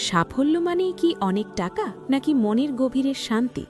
সাফল্য মানেই কি অনেক টাকা নাকি মনের গভীরের শান্তি?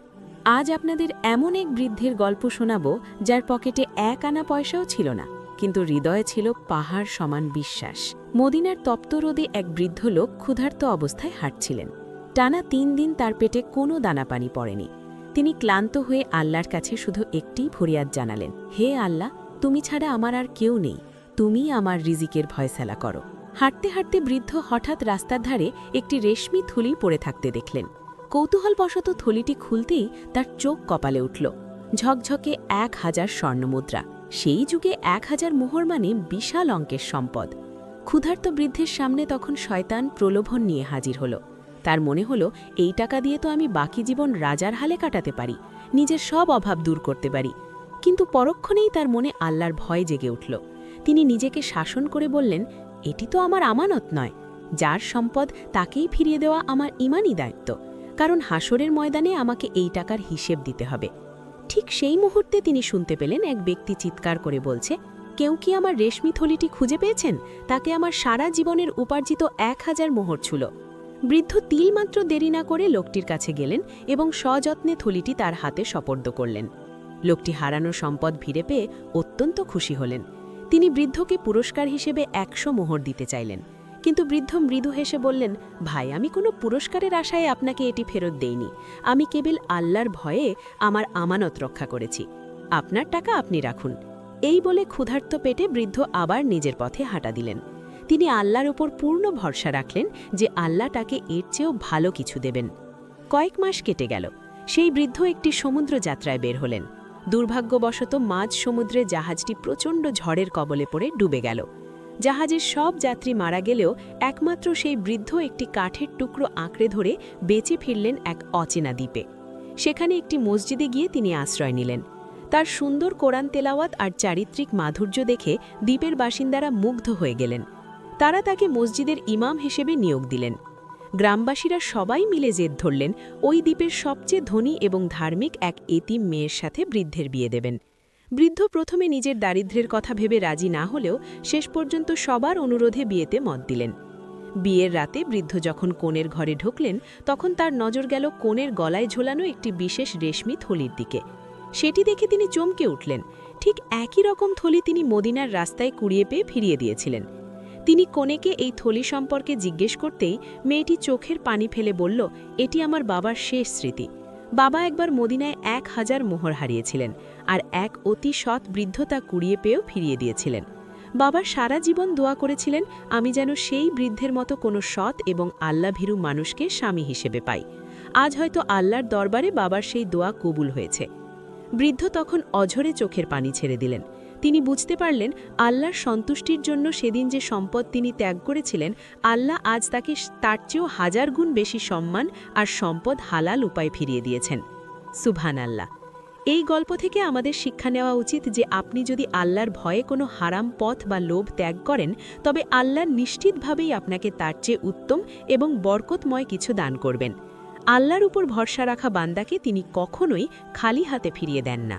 আজ আপনাদের এমন এক বৃদ্ধের গল্প শোনাব যার পকেটে এক আনা পয়সাও ছিল না, কিন্তু হৃদয়ে ছিল পাহাড় সমান বিশ্বাস। মদিনার তপ্ত রোদে এক বৃদ্ধ লোক ক্ষুধার্ত অবস্থায় হাঁটছিলেন। টানা ৩ দিন তার পেটে কোনো দানা পানি পড়েনি। তিনি ক্লান্ত হয়ে আল্লাহর কাছে শুধু একটিই ফরিয়াদ জানালেন, হে আল্লাহ, তুমি ছাড়া আমার আর কেউ নেই, তুমি আমার রিজিকের ফয়সালা করো। হাঁটতে হাঁটতে বৃদ্ধ হঠাৎ রাস্তার ধারে একটি রেশমি থলি পড়ে থাকতে দেখলেন। কৌতূহলবশত থলিটি খুলতেই তার চোখ কপালে উঠল। ঝকঝকে ১,০০০ স্বর্ণমুদ্রা। সেই যুগে ১,০০০ মোহর মানে বিশাল অঙ্কের সম্পদ। ক্ষুধার্ত বৃদ্ধের সামনে তখন শয়তান প্রলোভন নিয়ে হাজির হল। তার মনে হল, এই টাকা দিয়ে তো আমি বাকি জীবন রাজার হালে কাটাতে পারি, নিজের সব অভাব দূর করতে পারি। কিন্তু পরক্ষণেই তার মনে আল্লাহর ভয় জেগে উঠল। তিনি নিজেকে শাসন করে বললেন, এটি তো আমার আমানত নয়, যার সম্পদ তাকেই ফিরিয়ে দেওয়া আমার ঈমানী দায়িত্ব, কারণ হাসরের ময়দানে আমাকে এই টাকার হিসেব দিতে হবে। ঠিক সেই মুহূর্তে তিনি শুনতে পেলেন এক ব্যক্তি চিৎকার করে বলছে, কেউ কি আমার রেশমি থলিটি খুঁজে পেয়েছেন? তাকে আমার সারা জীবনের উপার্জিত ১,০০০ মোহর ছুল। বৃদ্ধ তিলমাত্র দেরি না করে লোকটির কাছে গেলেন এবং সযত্নে থলিটি তার হাতে সোপর্দ করলেন। লোকটি হারানো সম্পদ ফিরে পেয়ে অত্যন্ত খুশি হলেন। তিনি বৃদ্ধকে পুরস্কার হিসেবে ১০০ মোহর দিতে চাইলেন, কিন্তু বৃদ্ধ মৃদু হেসে বললেন, ভাই, আমি কোনো পুরস্কারের আশায় আপনাকে এটি ফেরত দেইনি, আমি কেবল আল্লাহর ভয়ে আমার আমানত রক্ষা করেছি। আপনার টাকা আপনি রাখুন। এই বলে ক্ষুধার্ত পেটে বৃদ্ধ আবার নিজের পথে হাঁটা দিলেন। তিনি আল্লাহর উপর পূর্ণ ভরসা রাখলেন যে আল্লাহ তাকে এর চেয়েও ভালো কিছু দেবেন। কয়েক মাস কেটে গেল। সেই বৃদ্ধ একটি সমুদ্র যাত্রায় বের হলেন। দুর্ভাগ্যবশত মাঝ সমুদ্রে জাহাজটি প্রচণ্ড ঝড়ের কবলে পড়ে ডুবে গেল। জাহাজের সব যাত্রী মারা গেলেও একমাত্র সেই বৃদ্ধ একটি কাঠের টুকরো আঁকড়ে ধরে বেঁচে ফিরলেন এক অচেনা দ্বীপে। সেখানে একটি মসজিদে গিয়ে তিনি আশ্রয় নিলেন। তার সুন্দর কোরআন তেলাওয়াত আর চারিত্রিক মাধুর্য দেখে দ্বীপের বাসিন্দারা মুগ্ধ হয়ে গেলেন। তারা তাকে মসজিদের ইমাম হিসেবে নিয়োগ দিলেন। গ্রামবাসীরা সবাই মিলে জেদ ধরলেন ওই দ্বীপের সবচেয়ে ধনী এবং ধার্মিক এক এতিম মেয়ের সাথে বৃদ্ধের বিয়ে দেবেন। বৃদ্ধ প্রথমে নিজের দারিদ্র্যের কথা ভেবে রাজি না হলেও শেষ পর্যন্ত সবার অনুরোধে বিয়েতে মত দিলেন। বিয়ের রাতে বৃদ্ধ যখন কনের ঘরে ঢুকলেন, তখন তার নজর গেল কনের গলায় ঝোলানো একটি বিশেষ রেশমি থলির দিকে। সেটি দেখে তিনি চমকে উঠলেন। ঠিক একই রকম থলি তিনি মদিনার রাস্তায় কুড়িয়ে পেয়ে ফিরিয়ে দিয়েছিলেন। তিনি কনেকে এই থলি সম্পর্কে জিজ্ঞেস করতেই মেয়েটি চোখের পানি ফেলে বলল, এটি আমার বাবার শেষ স্মৃতি। বাবা একবার মদিনায় ১,০০০ মোহর হারিয়েছিলেন, আর এক অতি সৎ বৃদ্ধ তা কুড়িয়ে পেয়েও ফিরিয়ে দিয়েছিলেন। বাবা সারা জীবন দোয়া করেছিলেন আমি যেন সেই বৃদ্ধের মতো কোনো সৎ এবং আল্লাভীরু মানুষকে স্বামী হিসেবে পাই। আজ হয়তো আল্লাহর দরবারে বাবার সেই দোয়া কবুল হয়েছে। বৃদ্ধ তখন অঝরে চোখের পানি ছেড়ে দিলেন। তিনি বুঝতে পারলেন আল্লাহর সন্তুষ্টির জন্য সেদিন যে সম্পদ তিনি ত্যাগ করেছিলেন, আল্লাহ আজ তাকে তার চেয়েও ১,০০০ গুণ বেশি সম্মান আর সম্পদ হালাল উপায় ফিরিয়ে দিয়েছেন। সুবহানাল্লাহ। এই গল্প থেকে আমাদের শিক্ষা নেওয়া উচিত যে আপনি যদি আল্লাহর ভয়ে কোনো হারাম পথ বা লোভ ত্যাগ করেন, তবে আল্লাহ নিশ্চিতভাবেই আপনাকে তার চেয়ে উত্তম এবং বরকতময় কিছু দান করবেন। আল্লাহর উপর ভরসা রাখা বান্দাকে তিনি কখনোই খালি হাতে ফিরিয়ে দেন না।